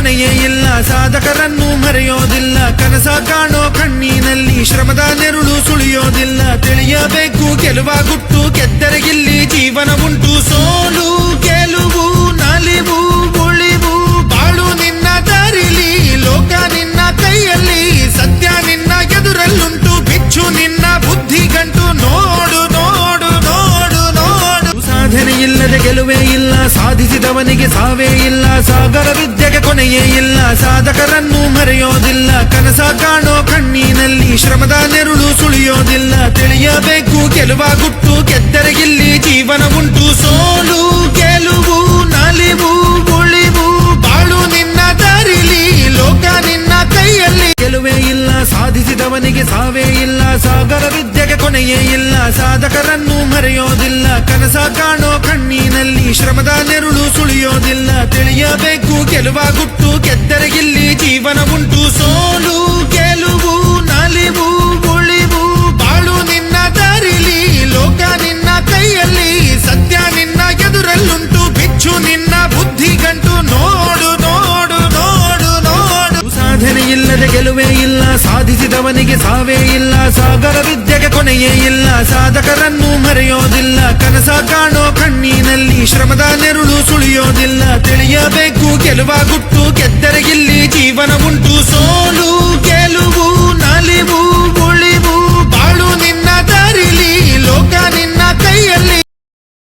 ಕೊನೆಯೇ ಇಲ್ಲ, ಸಾಧಕರನ್ನು ಮರೆಯೋದಿಲ್ಲ. ಕನಸ ಕಾಣೋ ಕಣ್ಣಿನಲ್ಲಿ ಶ್ರಮದ ನೆರುಳು ಸುಳಿಯೋದಿಲ್ಲ. ತಿಳಿಯಬೇಕು ಗೆಲುವ ಗುಟ್ಟು, ಗೆದ್ದರೆಗಿಲ್ಲಿ ಜೀವನ ಉಂಟು. ಸೋಲು ಗೆಲುವು ನಲಿವು ಉಳಿವು ಬಾಳು ನಿನ್ನ ದಾರಿಲಿ, ಲೋಕ ನಿನ್ನ ಕೈಯಲ್ಲಿ, ಸತ್ಯ ನಿನ್ನ ಎದುರಲ್ಲುಂಟು. ಬಿಚ್ಚು ನಿನ್ನ ಬುದ್ಧಿ ಗಂಟು, ನೋಡು ನೋಡು ನೋಡು ನೋಡು. ಸಾಧನೆ ಇಲ್ಲದೆ ಗೆಲುವೇ ಇಲ್ಲ, ಸಾಧಿಸಿದವನಿಗೆ ಸಾವೇ ಇಲ್ಲ. ಸಾಗರ ವಿದ್ಯೆಗೆ ಕೊನೆಯೇ ಇಲ್ಲ, ಸಾಧಕರನ್ನು ಮರೆಯೋದಿಲ್ಲ. ಕನಸ ಕಾಣೋ ಕಣ್ಣಿನಲ್ಲಿ ಶ್ರಮದ ನೆರುಳು ಸುಳಿಯೋದಿಲ್ಲ. ತಿಳಿಯಬೇಕು ಗೆಲುವ ಗುಟ್ಟು, ಗೆದ್ದರೆಗಿಲ್ಲಿ ಜೀವನ ಉಂಟು. ಸೋಲು ಗೆಲುವು ನಲಿವು ಉಳಿವು ಬಾಳು ನಿನ್ನ ದಾರಿಲಿ, ಲೋಕ ನಿನ್ನ ಕೈಯಲ್ಲಿ. ಗೆಲುವೇ ಇಲ್ಲ, ಸಾಧಿಸಿದವನಿಗೆ ಸಾವೇ ಇಲ್ಲ. ಸಾಗರ ವಿದ್ಯೆಗೆ ಕೊನೆಯೇ ಇಲ್ಲ, ಸಾಧಕರನ್ನು ಮರೆಯೋದಿಲ್ಲ. ಕನಸ ಕಾಣೋ ಕಣ್ಣಿನಲ್ಲಿ ಶ್ರಮದ ನೆರುಳು ಸುಳಿಯೋದಿಲ್ಲ. ತಿಳಿಯಬೇಕು ಗೆಲುವ ಗುಟ್ಟು, ಗೆದ್ದರೆಗಿಲ್ಲಿ ಜೀವನ ಉಂಟು. ಸೋಲು ಗೆಲುವು ನಲಿವು ಉಳಿವು ಬಾಳು ನಿನ್ನ ದಾರಿಲಿ, ಲೋಕ ನಿನ್ನ ಕೈಯಲ್ಲಿ, ಸತ್ಯ ನಿನ್ನ ಎದುರಲ್ಲುಂಟು. ಬಿಚ್ಚು ನಿನ್ನ ಬುದ್ಧಿ ಗಂಟು, ನೋಡು ನೋಡು ನೋಡು ನೋಡು. ಸಾಧನೆ ಇಲ್ಲದೆ ಗೆಲುವೇ ಇಲ್ಲ, ಸಾಧಿಸಿದವನಿಗೆ ಸಾವೇ ಇಲ್ಲ. ಸಾಗರ ವಿದ್ಯೆಗೆ ಕೊನೆಯೇ ಇಲ್ಲ, ಸಾಧಕರನ್ನು ಮರೆಯೋದಿಲ್ಲ. ಕನಸ ಕಾಣೋ ಕಣ್ಣಿನಲ್ಲಿ ಶ್ರಮದ ನೆರುಳು ಸುಳಿಯೋದಿಲ್ಲ. ತಿಳಿಯಬೇಕು ಗೆಲುವ ಗುಟ್ಟು, ಗೆದ್ದರೆಗಿಲ್ಲಿ ಜೀವನ ಉಂಟು.